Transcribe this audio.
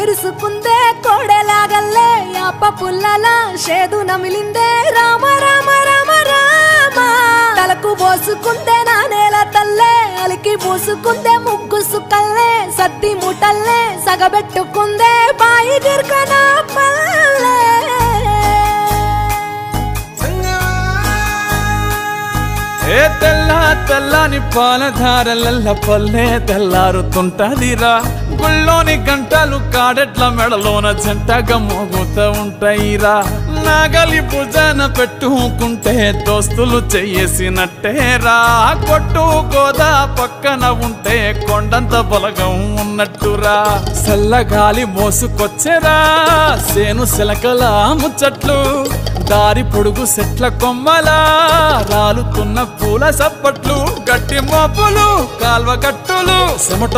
కళ్ళిరుసుకుందే కోడెలాగల్లే యాప పుల్లల షేదు నమిలిందే రామ రామ రామ రామ తలకు పోసుకుందే నా నేల తల్లే అలికి పూసుకుందే ముగ్గు సుక్కల్లే సద్ది ముటల్లే సగబెట్టుకుందే బాయి గిర్కన పల్లె ఏ తెల్ల తెల్లని పాలధారలల్ల పల్లె తెల్లారుతుంటదిరా గుళ్ళోని గంటలు కాడెట్ల మెడలోన జంటగా మోగుతూ ఉంటాయిరా నాగలి భుజాన పెట్టుకుంటే దోస్తులు చెయ్యేసినట్టేరా కొట్టు గోదా పక్కన ఉంటే కొండంత బలగం ఉన్నట్టురా చల్లగాలి మోసుకొచ్చెరా సేను సిలకల ముచ్చట్లు దారి పొడుగు సెట్ల కొమ్మలా రాలుతున్న పూల సప్పట్లు గట్టి మోపులు కాల్వ కట్టులు చెమట